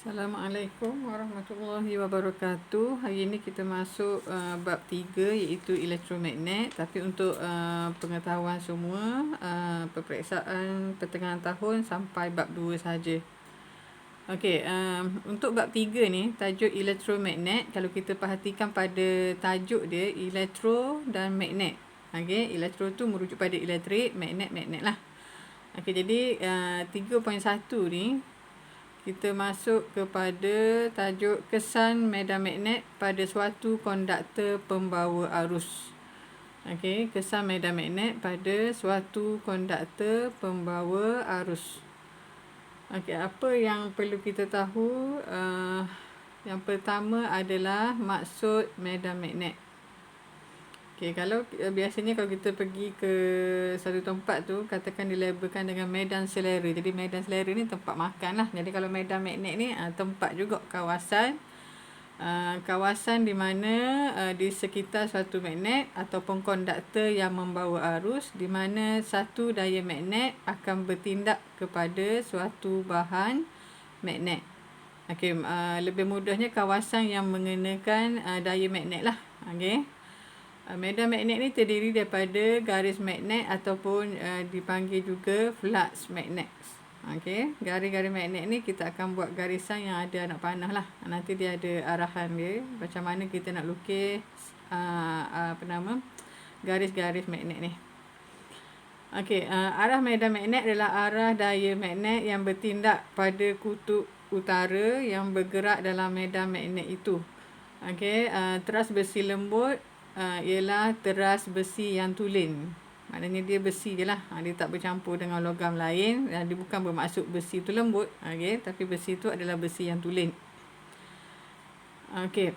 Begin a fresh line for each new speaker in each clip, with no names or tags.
Assalamualaikum warahmatullahi wabarakatuh. Hari ini kita masuk bab 3 iaitu elektromagnet. Tapi untuk pengetahuan semua, peperiksaan pertengahan tahun sampai bab 2 saja. Okey, untuk bab 3 ni, tajuk elektromagnet, kalau kita perhatikan pada tajuk dia, elektro dan magnet. Okey, elektro tu merujuk pada elektrik, magnet lah. Okey, jadi 3.1 ni kita masuk kepada tajuk kesan medan magnet pada suatu konduktor pembawa arus. Okey, kesan medan magnet pada suatu konduktor pembawa arus. Okey, apa yang perlu kita tahu? Yang pertama adalah maksud medan magnet. Okey, kalau biasanya kalau kita pergi ke satu tempat tu, katakan dilabelkan dengan medan selera. Jadi medan selera ni tempat makan lah. Jadi kalau medan magnet ni tempat juga, kawasan di mana di sekitar suatu magnet ataupun konduktor yang membawa arus, di mana satu daya magnet akan bertindak kepada suatu bahan magnet. Okey, lebih mudahnya kawasan yang mengenakan daya magnet lah. Okey. Medan magnet ni terdiri daripada garis magnet ataupun dipanggil juga flux magnet. Okey, garis-garis magnet ni kita akan buat garisan yang ada anak panah lah. Nanti dia ada arahan dia macam mana kita nak lukis garis-garis magnet ni. Okey, arah medan magnet adalah arah daya magnet yang bertindak pada kutub utara yang bergerak dalam medan magnet itu. Okey, teras besi lembut ialah teras besi yang tulen. Maknanya dia besi je lah. Dia tak bercampur dengan logam lain. Dia bukan bermaksud besi tu lembut. Okay, tapi besi tu adalah besi yang tulen. Okey.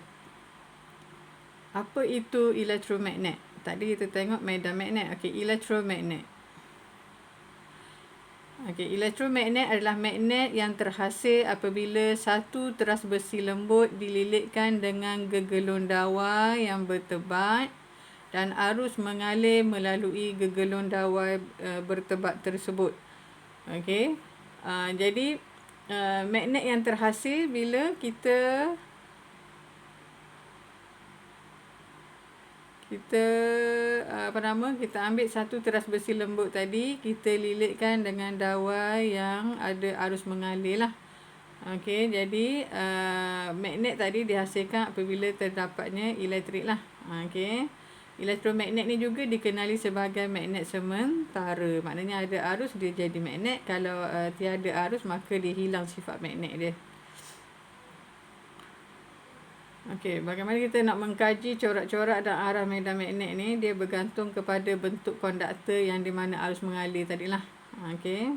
Apa itu elektromagnet? Tadi kita tengok medan magnet. Okey, elektromagnet. Okey, elektromagnet adalah magnet yang terhasil apabila satu teras besi lembut dililitkan dengan gegelun dawai yang bertebat dan arus mengalir melalui gegelun dawai bertebat tersebut. Okey. Jadi magnet yang terhasil bila kita kita ambil satu teras besi lembut tadi, kita lilitkan dengan dawai yang ada arus mengalir lah. Okey, jadi magnet tadi dihasilkan apabila terdapatnya elektrik lah. Okey, elektromagnet ni juga dikenali sebagai magnet sementara. Maknanya ada arus dia jadi magnet, kalau tiada arus maka dia hilang sifat magnet dia. Okey, bagaimana kita nak mengkaji corak-corak dan arah medan magnet ni? Dia bergantung kepada bentuk konduktor yang di mana arus mengalir tadilah. Okey.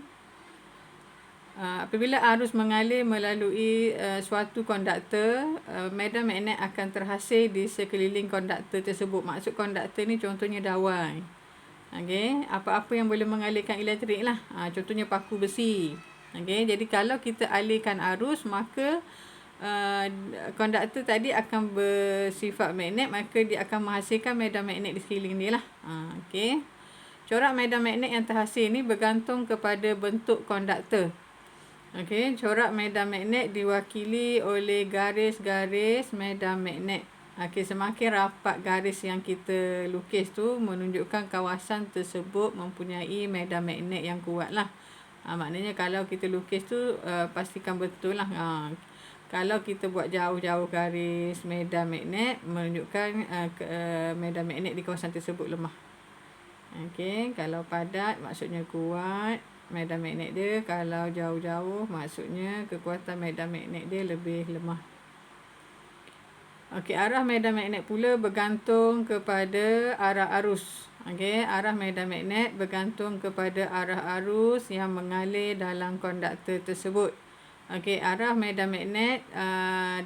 Apabila arus mengalir melalui suatu konduktor, medan magnet akan terhasil di sekeliling konduktor tersebut. Maksud konduktor ni contohnya dawai. Okey, apa-apa yang boleh mengalirkan elektrik lah. Contohnya paku besi. Okey, jadi kalau kita alirkan arus, maka konduktor tadi akan bersifat magnet, maka dia akan menghasilkan medan magnet di sekeliling dia lah. Okey. Corak medan magnet yang terhasil ni bergantung kepada bentuk konduktor. Okey, corak medan magnet diwakili oleh garis-garis medan magnet. Okey, semakin rapat garis yang kita lukis tu menunjukkan kawasan tersebut mempunyai medan magnet yang kuat lah. Maknanya kalau kita lukis tu pastikan betul lah. Kalau kita buat jauh-jauh garis medan magnet, menunjukkan medan magnet di kawasan tersebut lemah. Okey, kalau padat maksudnya kuat medan magnet dia. Kalau jauh-jauh maksudnya kekuatan medan magnet dia lebih lemah. Okey, arah medan magnet pula bergantung kepada arah arus. Okey, arah medan magnet bergantung kepada arah arus yang mengalir dalam konduktor tersebut. Okey, arah medan magnet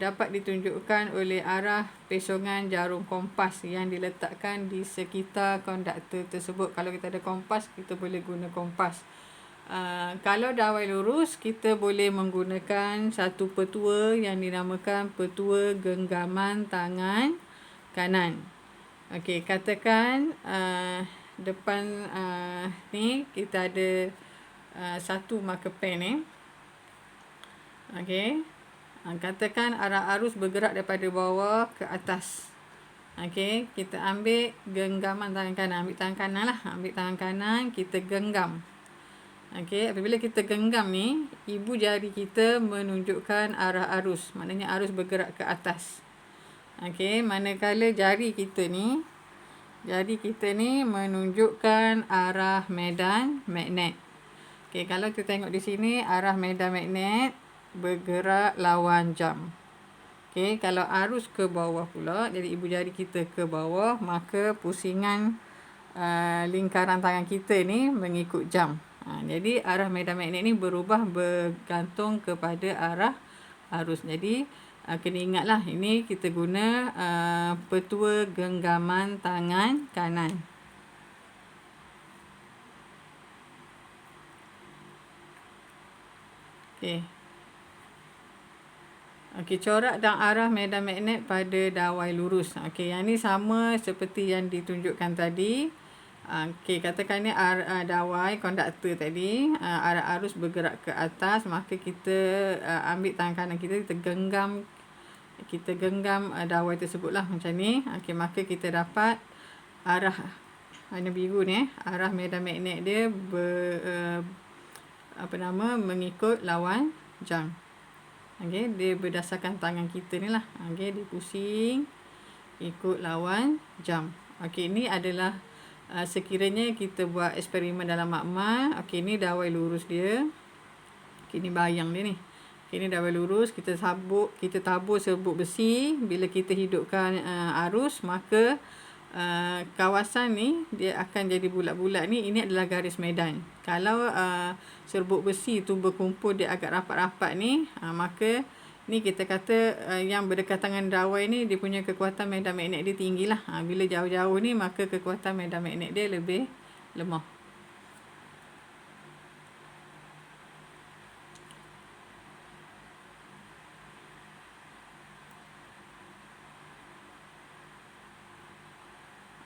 dapat ditunjukkan oleh arah pesongan jarum kompas yang diletakkan di sekitar konduktor tersebut. Kalau kita ada kompas, kita boleh guna kompas. Kalau dawai lurus, kita boleh menggunakan satu petua yang dinamakan petua genggaman tangan kanan. Okey, katakan depan ni kita ada satu marker pen ni. Okey. Katakan arah arus bergerak daripada bawah ke atas. Okey, kita ambil genggaman tangan kanan. Ambil tangan kanan lah. Ambil tangan kanan, kita genggam. Okey, apabila kita genggam ni, ibu jari kita menunjukkan arah arus. Maknanya arus bergerak ke atas. Okey, manakala jari kita ni menunjukkan arah medan magnet. Okey, kalau kita tengok di sini, arah medan magnet bergerak lawan jam. Okey, kalau arus ke bawah pula, jadi ibu jari kita ke bawah, maka pusingan lingkaran tangan kita ni mengikut jam. Jadi arah medan magnet ni berubah bergantung kepada arah arus. Jadi kena ingatlah, ini kita guna petua genggaman tangan kanan. Okey. Okey, corak dan arah medan magnet pada dawai lurus. Okey, yang ni sama seperti yang ditunjukkan tadi. Okey, katakan ni dawai konduktor tadi, arah arus bergerak ke atas, maka kita ambil tangan kanan kita genggam dawai tersebut lah macam ni. Okey, maka kita dapat arah warna biru ni, arah medan magnet dia mengikut lawan jam. Okey, dia berdasarkan tangan kita ni lah. Okey, dia pusing ikut lawan jam. Okey, ni adalah sekiranya kita buat eksperimen dalam makmal. Okey, ni dawai lurus dia. Okey, ni bayang dia ni. Okey, ni dawai lurus, kita tabur serbuk besi. Bila kita hidupkan arus, maka kawasan ni dia akan jadi bulat-bulat ni. Ini adalah garis medan. Kalau serbuk besi tu berkumpul dia agak rapat-rapat ni, maka ni kita kata yang berdekatan dengan dawai ni dia punya kekuatan medan magnet dia tinggilah. Bila jauh-jauh ni, maka kekuatan medan magnet dia lebih lemah.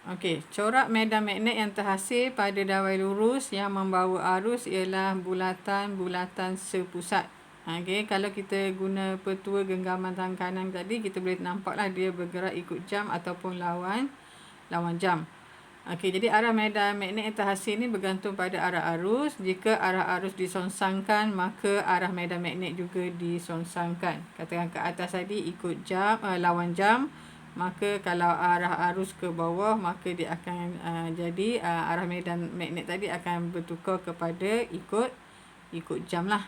Okey, corak medan magnet yang terhasil pada dawai lurus yang membawa arus ialah bulatan-bulatan sepusat. Okey, kalau kita guna petua genggaman tangan kanan tadi, kita boleh nampaklah dia bergerak ikut jam ataupun lawan jam. Okey, jadi arah medan magnet yang terhasil ni bergantung pada arah arus. Jika arah arus disongsangkan, maka arah medan magnet juga disongsangkan. Katakan ke atas tadi ikut jam, lawan jam. Maka kalau arah arus ke bawah, maka dia akan jadi arah medan magnet tadi akan bertukar kepada ikut jam lah.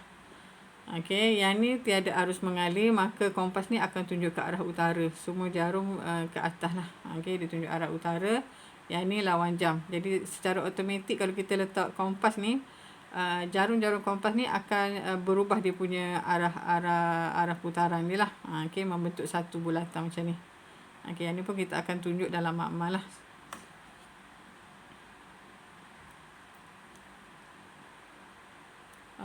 Okey, yang ni tiada arus mengalir, maka kompas ni akan tunjuk ke arah utara. Semua jarum ke atas lah. Okey, dia tunjuk arah utara. Yang ni lawan jam. Jadi secara automatik kalau kita letak kompas ni, jarum-jarum kompas ni akan berubah dia punya arah putaran dia lah. Okey, membentuk satu bulatan macam ni. Okey, yang ni pun kita akan tunjuk dalam makmal lah.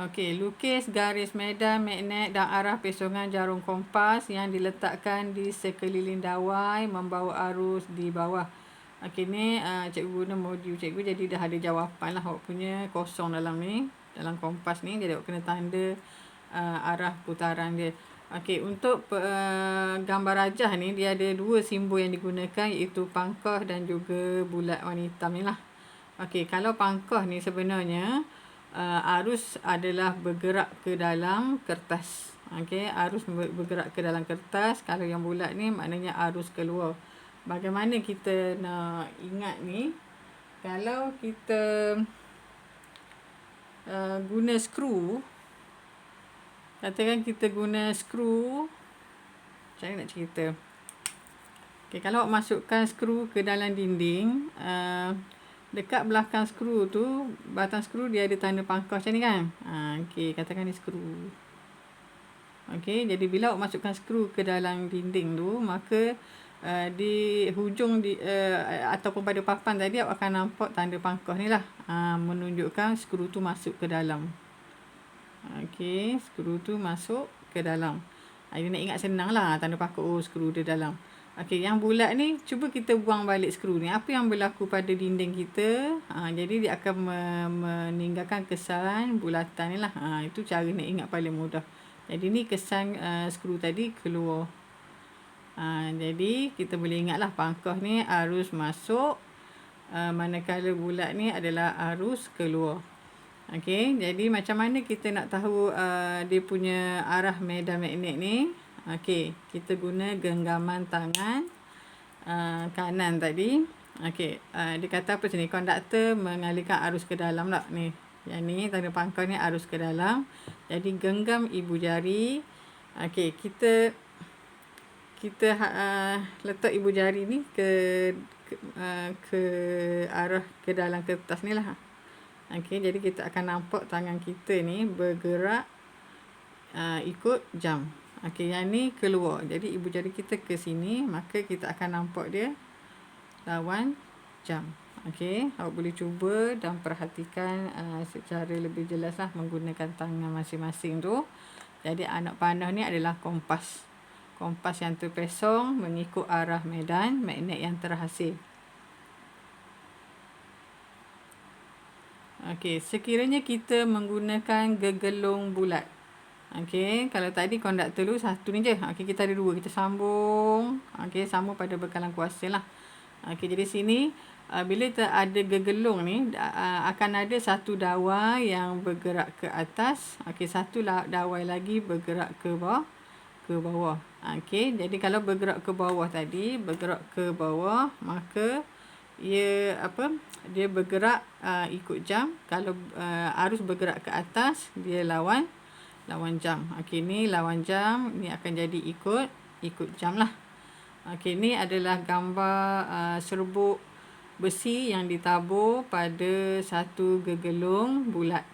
Okey, lukis garis medan magnet dan arah pesongan jarum kompas yang diletakkan di sekeliling dawai membawa arus di bawah. Okey, ni cikgu guna modul cikgu, jadi dah ada jawapan lah awak punya kosong dalam ni, dalam kompas ni. Jadi awak kena tanda arah putaran dia. Okey, untuk gambar rajah ni dia ada dua simbol yang digunakan, iaitu pangkah dan juga bulat warna hitam ni lah. Okey, kalau pangkah ni sebenarnya arus adalah bergerak ke dalam kertas. Okey, arus bergerak ke dalam kertas. Kalau yang bulat ni maknanya arus keluar. Bagaimana kita nak ingat ni? Kalau kita guna skru, katakan kita guna skru, macam mana nak cerita? Okay, kalau awak masukkan skru ke dalam dinding, dekat belakang skru tu, batang skru dia ada tanda pangkah macam ni kan? Okay, katakan ni skru. Okay, jadi bila awak masukkan skru ke dalam dinding tu, maka di hujung ataupun pada papan tadi awak akan nampak tanda pangkah ni lah, menunjukkan skru tu masuk ke dalam. Okey, skru tu masuk ke dalam. Dia nak ingat senang lah, tanda pangkah, skru dia dalam. Okey, yang bulat ni, cuba kita buang balik skru ni. Apa yang berlaku pada dinding kita? Jadi dia akan meninggalkan kesan bulatan ni lah. Itu cara nak ingat paling mudah. Jadi ni kesan skru tadi keluar. Jadi kita boleh ingatlah pangkah ni arus masuk, manakala bulat ni adalah arus keluar. Okey, jadi macam mana kita nak tahu dia punya arah medan magnet ni? Okey, kita guna genggaman tangan kanan tadi. Okey, dia kata apa sini? Konduktor mengalirkan arus ke dalam tak ni. Yang ni tanda pangkal ni arus ke dalam. Jadi genggam ibu jari. Okey, kita letak ibu jari ni ke arah ke dalam kertas ni lah. Okey, jadi kita akan nampak tangan kita ni bergerak ikut jam. Okey, yang ni keluar. Jadi ibu jari kita ke sini, maka kita akan nampak dia lawan jam. Okey, awak boleh cuba dan perhatikan secara lebih jelas lah menggunakan tangan masing-masing tu. Jadi anak panah ni adalah kompas. Kompas yang terpesong mengikut arah medan magnet yang terhasil. Okey, sekiranya kita menggunakan gegelung bulat. Okey, kalau tadi konduktor tu satu ni je. Okey, kita ada dua. Kita sambung. Okey, sambung pada bekalan kuasa lah. Okey, jadi sini bila ada gegelung ni akan ada satu dawai yang bergerak ke atas. Okey, satu dawai lagi bergerak ke bawah. Okey, jadi kalau bergerak ke bawah tadi, maka dia bergerak ikut jam. Kalau arus bergerak ke atas, dia lawan jam. Okey, ni lawan jam, ni akan jadi ikut jam lah. Okey, ni adalah gambar serbuk besi yang ditabur pada satu gegelung bulat.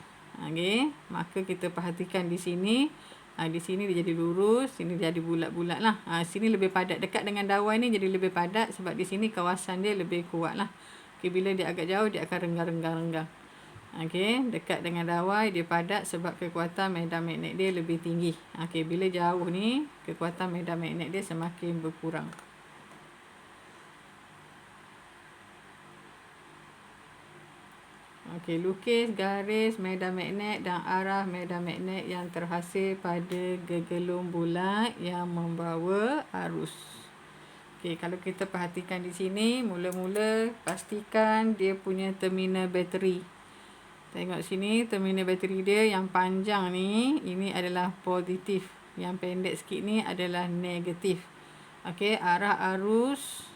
Okey, maka kita perhatikan di sini. Di sini dia jadi lurus, sini dia jadi bulat-bulat lah. Sini lebih padat, dekat dengan dawai ni jadi lebih padat sebab di sini kawasan dia lebih kuat lah. Okey, bila dia agak jauh dia akan renggang. Okey, dekat dengan dawai dia padat sebab kekuatan medan magnet dia lebih tinggi. Okey, bila jauh ni kekuatan medan magnet dia semakin berkurang. Okey, lukis garis medan magnet dan arah medan magnet yang terhasil pada gegelung bulat yang membawa arus. Okey, kalau kita perhatikan di sini, mula-mula pastikan dia punya terminal bateri. Tengok sini, terminal bateri dia yang panjang ni, ini adalah positif. Yang pendek sikit ni adalah negatif. Okey, arah arus.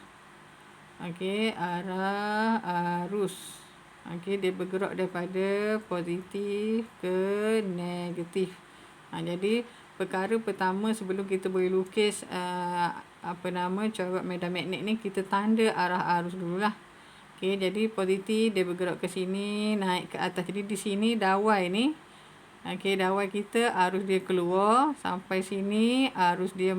Okey, arah arus. Okey, dia bergerak daripada positif ke negatif. Jadi perkara pertama sebelum kita boleh lukis corak medan magnet ni, kita tanda arah arus dululah. Okey, jadi positif dia bergerak ke sini, naik ke atas. Jadi di sini dawai ni, okey, dawai kita arus dia keluar sampai sini, arus dia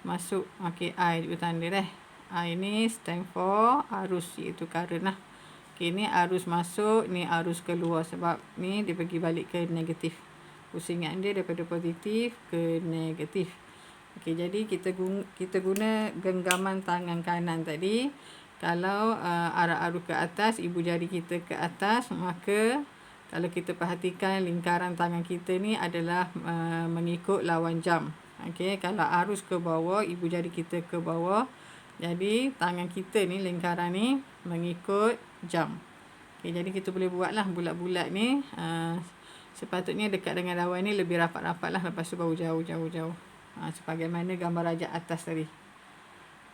masuk. Okey, I juga tanda dah. I ni stand for arus, iaitu current lah. Okey, ni arus masuk, ni arus keluar sebab ni dia pergi balik ke negatif. Pusingan dia daripada positif ke negatif. Okey, jadi kita guna genggaman tangan kanan tadi. Kalau arah arus ke atas, ibu jari kita ke atas, maka kalau kita perhatikan lingkaran tangan kita ni adalah mengikut lawan jam. Okey, kalau arus ke bawah, ibu jari kita ke bawah. Jadi tangan kita ni, lingkaran ni mengikut jam. Okey, jadi kita boleh buatlah bulat-bulat ni. Sepatutnya dekat dengan dawai ni lebih rapat-rapat lah. Lepas tu baru jauh. Sebagaimana gambar rajak atas tadi.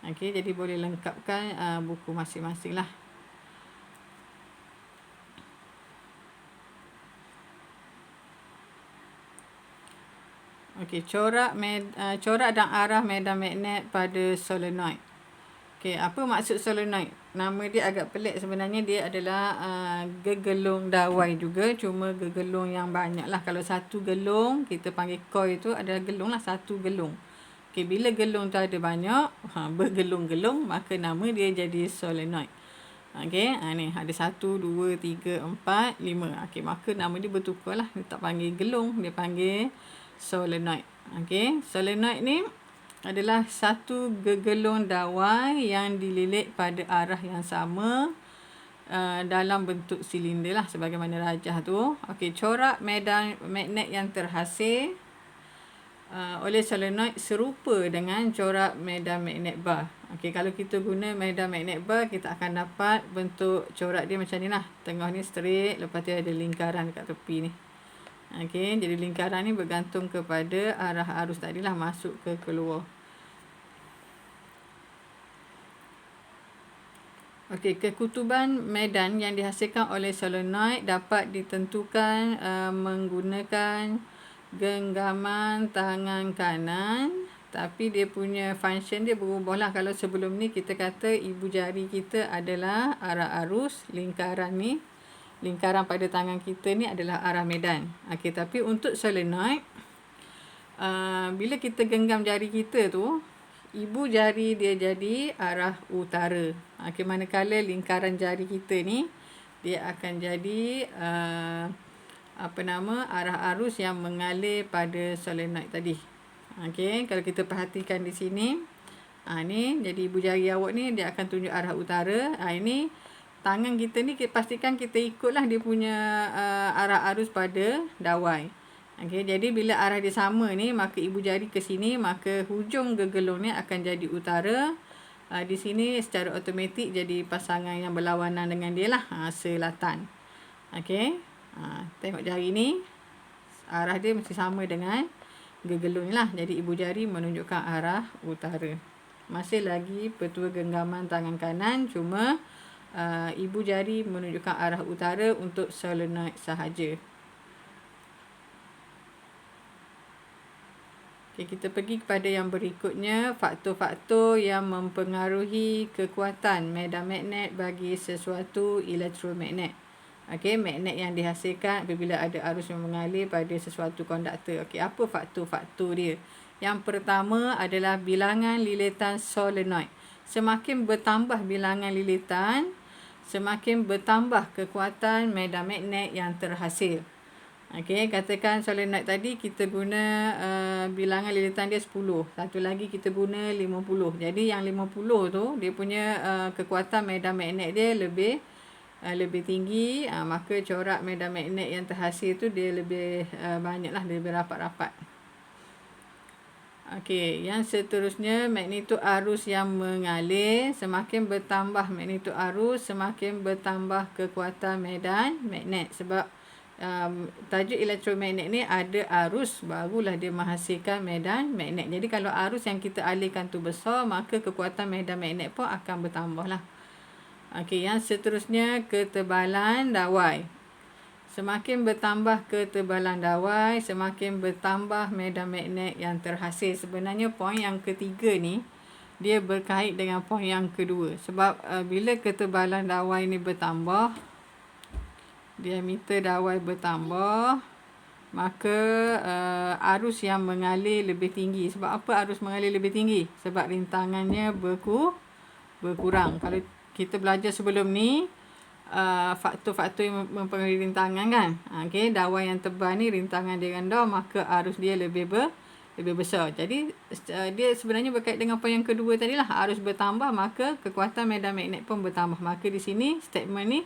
Okey, jadi boleh lengkapkan buku masing-masing lah. Okey, corak dan arah medan magnet pada solenoid. Okey, apa maksud solenoid? Nama dia agak pelik sebenarnya. Dia adalah gegelung dawai juga, cuma gegelung yang banyak lah. Kalau satu gelung, kita panggil coil tu adalah gelung lah, satu gelung. Okey, bila gelung tu ada banyak, bergelung-gelung, maka nama dia jadi solenoid. Okey, ni ada 1, 2, 3, 4, 5. Okey, maka nama dia bertukar lah. Dia tak panggil gelung, dia panggil solenoid. Okey, solenoid ni adalah satu gegelung dawai yang dililit pada arah yang sama dalam bentuk silinder lah, sebagaimana rajah tu. Okey, corak medan magnet yang terhasil oleh solenoid serupa dengan corak medan magnet bar. Okey, kalau kita guna medan magnet bar, kita akan dapat bentuk corak dia macam ni lah. Tengah ni straight, lepas tu ada lingkaran dekat tepi ni. Okey, jadi lingkaran ni bergantung kepada arah arus tadi lah, masuk ke keluar. Okey, kekutuban medan yang dihasilkan oleh solenoid dapat ditentukan menggunakan genggaman tangan kanan, tapi dia punya function dia berubah lah. Kalau sebelum ni kita kata ibu jari kita adalah arah arus, lingkaran ni, lingkaran pada tangan kita ni adalah arah medan. Okey, tapi untuk solenoid, bila kita genggam jari kita tu, ibu jari dia jadi arah utara. Okey, manakala lingkaran jari kita ni dia akan jadi arah arus yang mengalir pada solenoid tadi. Okey, kalau kita perhatikan di sini, ni jadi ibu jari awak ni dia akan tunjuk arah utara. Ini tangan kita ni pastikan kita ikutlah dia punya arah arus pada dawai. Okey, jadi bila arah dia sama ni, maka ibu jari ke sini, maka hujung gegelung ni akan jadi utara. Di sini secara automatik jadi pasangan yang berlawanan dengan dia lah, selatan. Okey. Tengok jari ni, arah dia mesti sama dengan gegelung ni lah. Jadi ibu jari menunjukkan arah utara. Masih lagi petua genggaman tangan kanan, cuma ibu jari menunjukkan arah utara untuk solenoid sahaja. Okay, kita pergi kepada yang berikutnya, faktor-faktor yang mempengaruhi kekuatan medan magnet bagi sesuatu elektromagnet. Okey, magnet yang dihasilkan apabila ada arus yang mengalir pada sesuatu konduktor. Okey, apa faktor-faktor dia? Yang pertama adalah bilangan lilitan solenoid. Semakin bertambah bilangan lilitan, semakin bertambah kekuatan medan magnet yang terhasil. Okey, katakan solenoid tadi kita guna bilangan lilitan dia 10. Satu lagi kita guna 50. Jadi yang 50 tu dia punya kekuatan medan magnet dia lebih tinggi, maka corak medan magnet yang terhasil tu dia lebih banyaklah, lebih rapat-rapat. Okey, yang seterusnya magnitud arus yang mengalir. Semakin bertambah magnitud arus, semakin bertambah kekuatan medan magnet. Sebab tajuk elektromagnet ni ada arus, barulah dia menghasilkan medan magnet. Jadi kalau arus yang kita alihkan tu besar, maka kekuatan medan magnet pun akan bertambah lah. Okey, yang seterusnya ketebalan dawai. Semakin bertambah ketebalan dawai, semakin bertambah medan magnet yang terhasil. Sebenarnya poin yang ketiga ni dia berkait dengan poin yang kedua. Sebab bila ketebalan dawai ni bertambah, diameter dawai bertambah, maka arus yang mengalir lebih tinggi. Sebab apa arus mengalir lebih tinggi? Sebab rintangannya berkurang. Kalau kita belajar sebelum ni, faktor-faktor yang mempengaruhi rintangan kan. Okey, dawai yang tebal ni rintangan dia rendah, maka arus dia lebih besar. Jadi dia sebenarnya berkait dengan poin yang kedua tadi lah. Arus bertambah, maka kekuatan medan magnet pun bertambah. Maka di sini statement ni,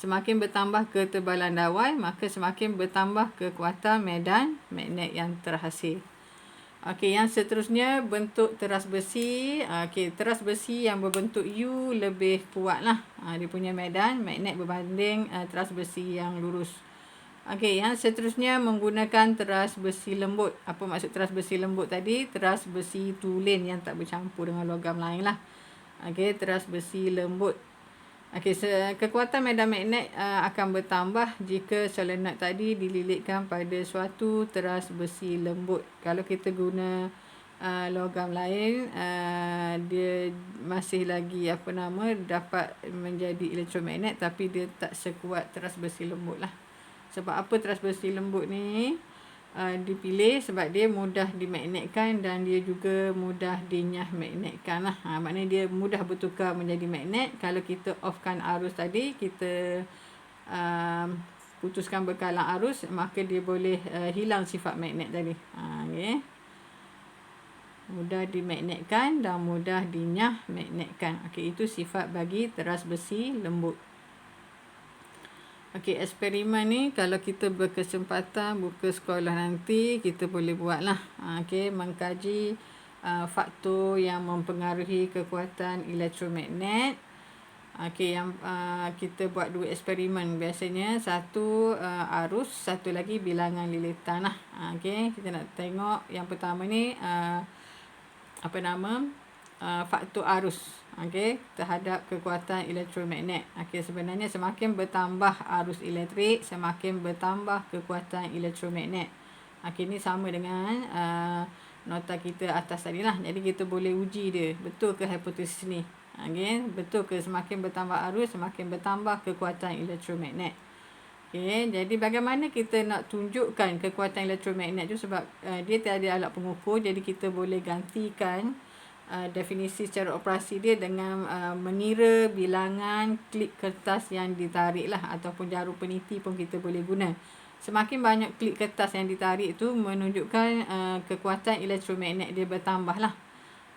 semakin bertambah ketebalan dawai, maka semakin bertambah kekuatan medan magnet yang terhasil. Okey, yang seterusnya bentuk teras besi. Okey, teras besi yang berbentuk U lebih kuat lah. Dia punya medan magnet berbanding teras besi yang lurus. Okey, yang seterusnya menggunakan teras besi lembut. Apa maksud teras besi lembut tadi? Teras besi tulen yang tak bercampur dengan logam lain lah. Okey, teras besi lembut. Okey, kekuatan medan magnet akan bertambah jika solenoid tadi dililitkan pada suatu teras besi lembut. Kalau kita guna logam lain, dia masih lagi dapat menjadi elektromagnet, tapi dia tak sekuat teras besi lembut lah. Sebab apa teras besi lembut ni dipilih? Sebab dia mudah dimagnetkan dan dia juga mudah dinyah magnetkan lah. Maknanya dia mudah bertukar menjadi magnet. Kalau kita offkan arus tadi, kita putuskan bekalan arus, maka dia boleh hilang sifat magnet tadi. Okay. Mudah dimagnetkan dan mudah dinyah magnetkan. Okay, itu sifat bagi teras besi lembut. Okey, eksperimen ni kalau kita berkesempatan buka sekolah nanti, kita boleh buat lah. Okey, mengkaji faktor yang mempengaruhi kekuatan elektromagnet. Okey, yang kita buat 2 eksperimen. Biasanya satu arus, satu lagi bilangan lilitan lah. Okey, kita nak tengok yang pertama ni faktor arus, okey, terhadap kekuatan elektromagnet. Okey, sebenarnya semakin bertambah arus elektrik, semakin bertambah kekuatan elektromagnet. Okey, ni sama dengan nota kita atas tadi lah. Jadi kita boleh uji dia, betul ke hipotesis ni? Okey, betul ke semakin bertambah arus, semakin bertambah kekuatan elektromagnet? Okey, jadi bagaimana kita nak tunjukkan kekuatan elektromagnet tu, sebab dia tiada alat pengukur, jadi kita boleh gantikan definisi secara operasi dia dengan mengira bilangan klip kertas yang ditarik lah, ataupun jarum peniti pun kita boleh guna. Semakin banyak klip kertas yang ditarik tu menunjukkan kekuatan elektromagnet dia bertambah lah.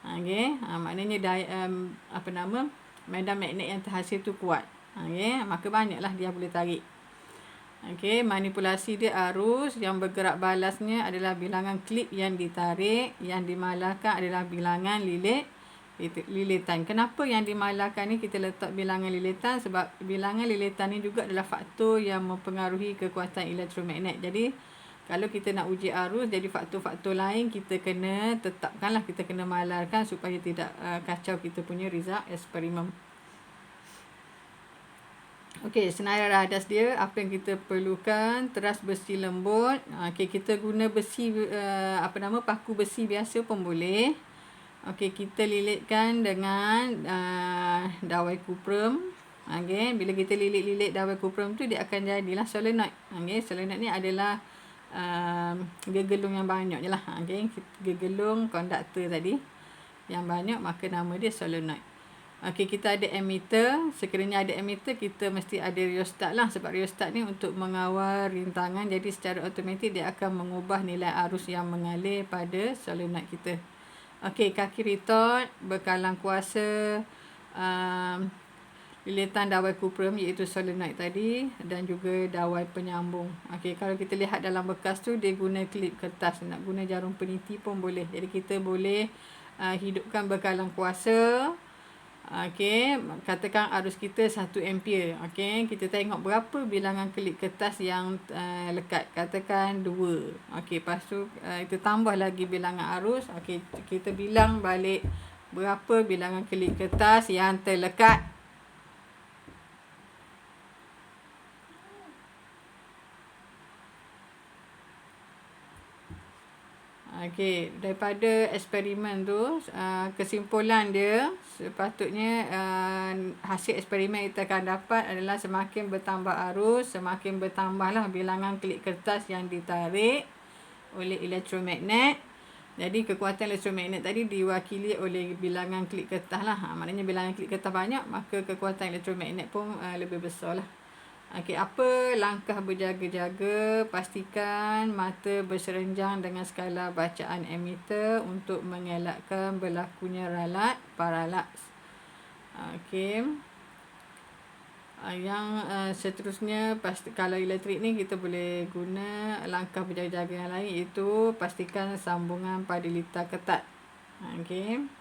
Okey, maknanya medan magnet yang terhasil tu kuat. Okey, maka banyaklah dia boleh tarik. Okey, manipulasi dia arus, yang bergerak balasnya adalah bilangan klip yang ditarik, yang dimalahkan adalah bilangan lilitan. Kenapa yang dimalahkan ni kita letak bilangan lilitan? Sebab bilangan lilitan ni juga adalah faktor yang mempengaruhi kekuatan elektromagnet. Jadi kalau kita nak uji arus, jadi faktor-faktor lain kita kena tetapkanlah, kita kena malarkan supaya tidak kacau kita punya result eksperimen. Okey, senarai radas dia, apa yang kita perlukan, teras besi lembut. Okey, kita guna besi paku besi biasa pun boleh. Okey, kita lilitkan dengan dawai kuprum. Okey, bila kita lilit dawai kuprum tu, dia akan jadilah solenoid. Okey, solenoid ni adalah gegelung yang banyak je lah. Okey, gegelung konduktor tadi yang banyak, maka nama dia solenoid. Okey, kita ada ammeter. Sekiranya ada ammeter, kita mesti ada rheostat lah. Sebab rheostat ni untuk mengawal rintangan. Jadi secara automatik dia akan mengubah nilai arus yang mengalir pada solenoid kita. Okey, kaki ritot, bekalan kuasa, lilitan dawai kuprum iaitu solenoid tadi, dan juga dawai penyambung. Okey, kalau kita lihat dalam bekas tu, dia guna klip kertas. Nak guna jarum peniti pun boleh. Jadi kita boleh hidupkan bekalan kuasa. Okey, katakan arus kita 1 ampere. Okey, kita tengok berapa bilangan klip kertas yang lekat. Katakan 2. Okey, lepas tu kita tambah lagi bilangan arus. Okey, kita bilang balik berapa bilangan klip kertas yang terlekat. Okey, daripada eksperimen tu, kesimpulan dia sepatutnya hasil eksperimen kita akan dapat adalah semakin bertambah arus, semakin bertambahlah bilangan klip kertas yang ditarik oleh elektromagnet. Jadi kekuatan elektromagnet tadi diwakili oleh bilangan klip kertas lah. Maknanya bilangan klip kertas banyak, maka kekuatan elektromagnet pun lebih besar lah. Okey, apa langkah berjaga-jaga? Pastikan mata berserenjang dengan skala bacaan ammeter untuk mengelakkan berlakunya ralat paralaks. Okey. Yang seterusnya, kalau elektrik ni kita boleh guna langkah berjaga-jaga yang lain, iaitu pastikan sambungan pada litar ketat. Okey.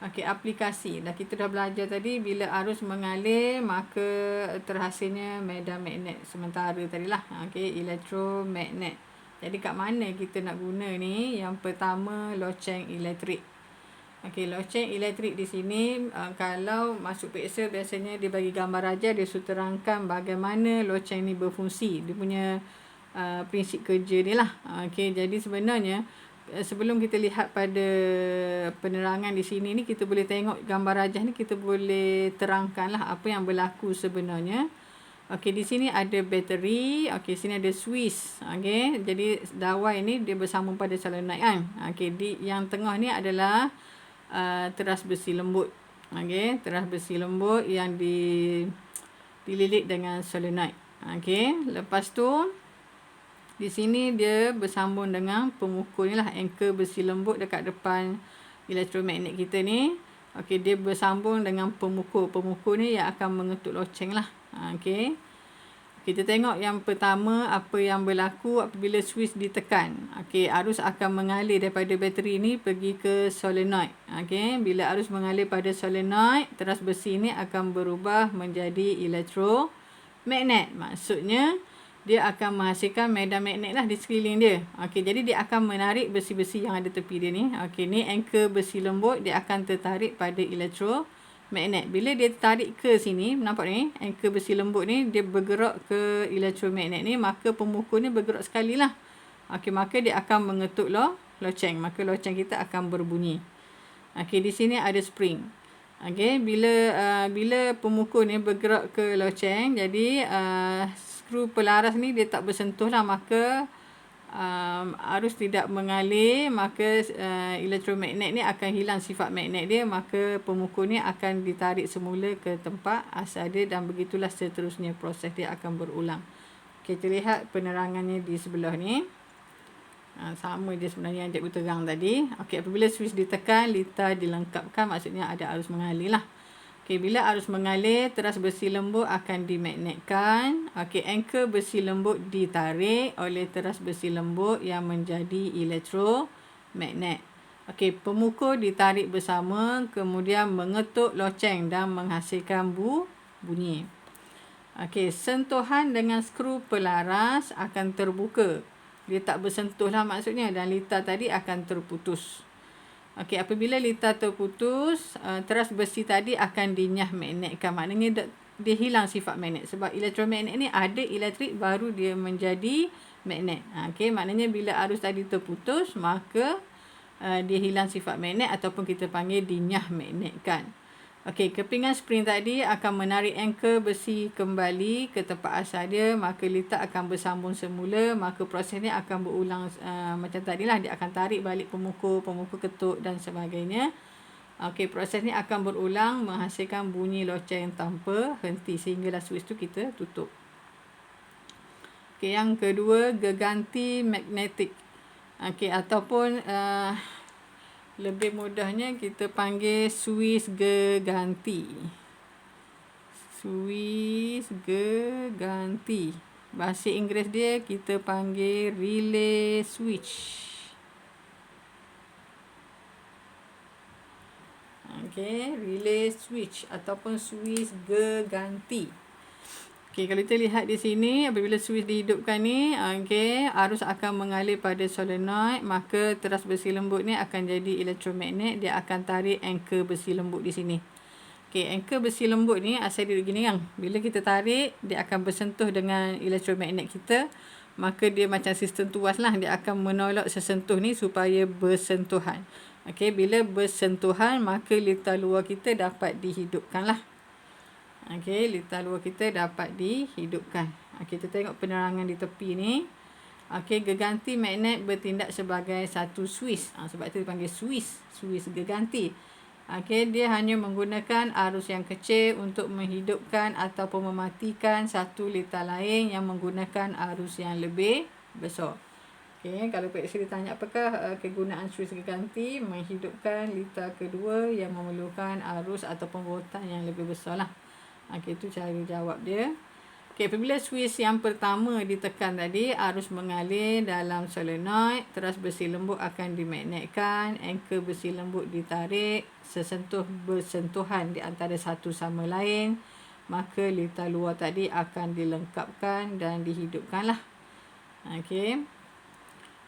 Okey, aplikasi. Kita dah belajar tadi, bila arus mengalir maka terhasilnya medan magnet sementara tadilah. Okey, elektromagnet. Jadi kat mana kita nak guna ni? Yang pertama, loceng elektrik. Okey, loceng elektrik di sini kalau masuk peksa biasanya dia bagi gambar ajar, dia suruh terangkan bagaimana loceng ni berfungsi. Dia punya prinsip kerja dia lah. Okey, jadi sebenarnya sebelum kita lihat pada penerangan di sini ni, kita boleh tengok gambar rajah ni, kita boleh terangkanlah apa yang berlaku sebenarnya. Okey, di sini ada bateri, okey, sini ada switch. Okey, jadi dawai ni dia bersambung pada solenoid kan. Okey, di yang tengah ni adalah teras besi lembut. Okey, teras besi lembut yang dililit dengan solenoid. Okey, lepas tu di sini dia bersambung dengan pengukur ni lah, anchor besi lembut dekat depan elektromagnet kita ni. Okey, dia bersambung dengan pemukul. Pemukul ni yang akan mengetuk loceng lah. Okey. Kita tengok yang pertama apa yang berlaku apabila switch ditekan. Okey, arus akan mengalir daripada bateri ni pergi ke solenoid. Okey, bila arus mengalir pada solenoid, teras besi ni akan berubah menjadi elektromagnet. Maksudnya dia akan menghasilkan medan magnet lah di sekeliling dia. Okey, jadi dia akan menarik besi-besi yang ada tepi dia ni. Okey, ni anchor besi lembut, dia akan tertarik pada elektromagnet. Bila dia tarik ke sini, nampak ni, anchor besi lembut ni dia bergerak ke elektromagnet ni, maka pemukul ni bergerak sekali lah. Okey, maka dia akan mengetuk loceng. Maka loceng kita akan berbunyi. Okey, di sini ada spring. Okey, bila pemukul ni bergerak ke loceng, jadi skru pelaras ni dia tak bersentuh lah, maka arus tidak mengalir, maka elektromagnet ni akan hilang sifat magnet dia, maka pemukul ni akan ditarik semula ke tempat asal dia, dan begitulah seterusnya proses dia akan berulang. Kita lihat penerangannya di sebelah ni. Sama je sebenarnya yang cikgu terang tadi. Okey, apabila switch ditekan, litar dilengkapkan, maksudnya ada arus mengalir lah. Okey, bila arus mengalir, teras besi lembut akan dimagnetkan. Okey, anchor besi lembut ditarik oleh teras besi lembut yang menjadi elektromagnet. Okey, pemukul ditarik bersama, kemudian mengetuk loceng dan menghasilkan bunyi. Okey, sentuhan dengan skru pelaras akan terbuka. Dia tak bersentuh lah maksudnya, dan litar tadi akan terputus. Okey, apabila litar terputus, teras besi tadi akan dinyah magnetkan. Maknanya dia hilang sifat magnet. Sebab elektromagnet ni ada elektrik baru dia menjadi magnet. Okey, maknanya bila arus tadi terputus, maka dia hilang sifat magnet, ataupun kita panggil dinyah magnetkan. Okey, kepingan spring tadi akan menarik anchor besi kembali ke tempat asal dia, maka litar akan bersambung semula, maka proses ni akan berulang macam tadilah, dia akan tarik balik pemukul ketuk dan sebagainya. Okey, proses ni akan berulang menghasilkan bunyi loceng tanpa henti sehinggalah switch tu kita tutup. Okey, yang kedua, geganti magnetik. Okey, ataupun lebih mudahnya kita panggil switch geganti. Switch geganti. Bahasa Inggeris dia kita panggil relay switch. Okey, relay switch ataupun switch geganti. Okey, kalau kita lihat di sini, apabila switch dihidupkan ni, okey, arus akan mengalir pada solenoid, maka teras besi lembut ni akan jadi elektromagnet, dia akan tarik anchor besi lembut di sini. Okey, anchor besi lembut ni asal dia begini kan. Bila kita tarik, dia akan bersentuh dengan elektromagnet kita, maka dia macam sistem tuas lah, dia akan menolak sesentuh ni supaya bersentuhan. Okey, bila bersentuhan, maka litar luar kita dapat dihidupkan lah. Okey, litar luar kita dapat dihidupkan. Kita tengok penerangan di tepi ni. Okey, geganti magnet bertindak sebagai satu switch. Sebab itu dipanggil switch geganti. Okey, dia hanya menggunakan arus yang kecil untuk menghidupkan ataupun mematikan satu litar lain yang menggunakan arus yang lebih besar. Okey, kalau PhD ditanya apakah kegunaan switch geganti, menghidupkan litar kedua yang memerlukan arus ataupun voltaj yang lebih besar lah. Okey, itu cara jawab dia. Okey, apabila switch yang pertama ditekan tadi, arus mengalir dalam solenoid, teras besi lembut akan dimagnetkan, anchor besi lembut ditarik, bersentuhan di antara satu sama lain, maka litar luar tadi akan dilengkapkan dan dihidupkan lah. Okey.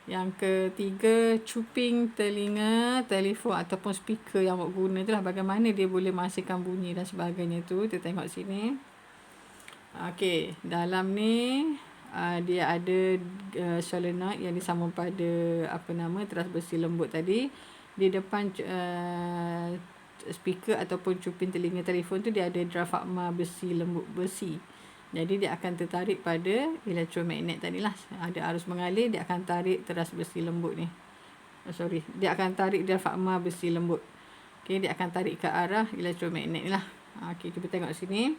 Yang ketiga, cuping telinga telefon ataupun speaker yang awak guna itulah, bagaimana dia boleh menghasilkan bunyi dan sebagainya tu. Kita tengok sini. Okey, dalam ni dia ada solenoid yang disambung pada teras besi lembut tadi. Di depan speaker ataupun cuping telinga telefon tu dia ada diafragma besi lembut besi. Jadi dia akan tertarik pada elektromagnet tadilah. Ada arus mengalir, dia akan tarik teras besi lembut ni. Dia akan tarik diafragma besi lembut. Okey, dia akan tarik ke arah elektromagnet ni lah. Okey, cuba tengok sini.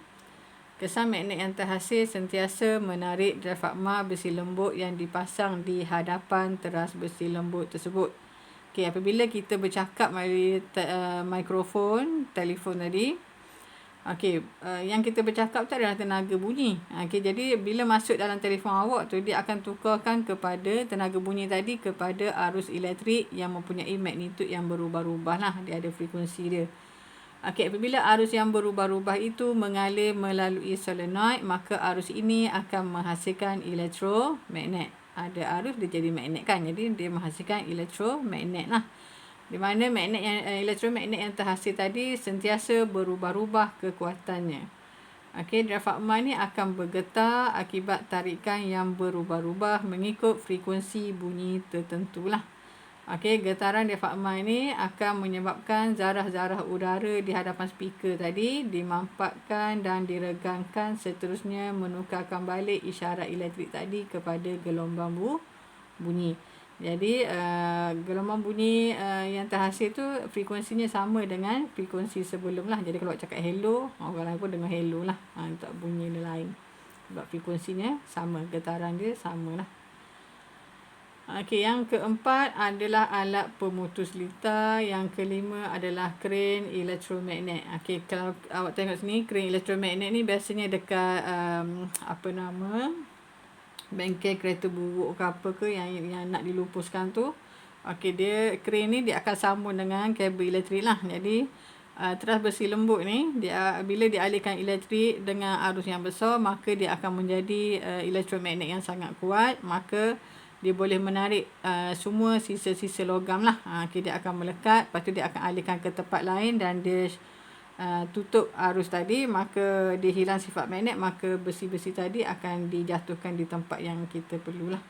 Kesan magnet yang terhasil sentiasa menarik diafragma besi lembut yang dipasang di hadapan teras besi lembut tersebut. Okey, apabila kita bercakap melalui mikrofon, telefon tadi, okey, yang kita bercakap tu adalah tenaga bunyi. Okey, jadi bila masuk dalam telefon awak tu, dia akan tukarkan kepada tenaga bunyi tadi kepada arus elektrik yang mempunyai magnitude yang berubah-ubah lah. Dia ada frekuensi dia. Okey, apabila arus yang berubah-ubah itu mengalir melalui solenoid, maka arus ini akan menghasilkan elektromagnet. Ada arus, dia jadi magnet kan. Jadi dia menghasilkan elektromagnet lah. Di mana magnet yang elektromagnet yang terhasil tadi sentiasa berubah-ubah kekuatannya. Okey, diafragma ni akan bergetar akibat tarikan yang berubah-ubah mengikut frekuensi bunyi tertentu lah. Okey, getaran diafragma ini akan menyebabkan zarah-zarah udara di hadapan speaker tadi dimampakkan dan diregangkan, seterusnya menukarkan balik isyarat elektrik tadi kepada gelombang bunyi. Jadi gelombang bunyi yang terhasil tu frekuensinya sama dengan frekuensi sebelum lah. Jadi kalau cakap hello, orang lain pun dengar hello lah. Tak bunyi lain. Sebab frekuensinya sama, getaran dia sama lah. Okey, yang keempat adalah alat pemutus litar. Yang kelima adalah kren elektromagnet. Okey, kalau awak tengok sini, kren elektromagnet ni biasanya dekat bengkel kereta buruk ke apa ke yang nak dilupuskan tu. Okey, dia kren ni dia akan sambung dengan kabel elektrik lah. Jadi teras besi lembut ni, bila dialihkan elektrik dengan arus yang besar, maka dia akan menjadi elektromagnet yang sangat kuat. Maka dia boleh menarik semua sisa-sisa logam lah. Okay, dia akan melekat, lepas tu dia akan alihkan ke tempat lain dan dia tutup arus tadi, maka dia hilang sifat magnet, maka besi-besi tadi akan dijatuhkan di tempat yang kita perlulah.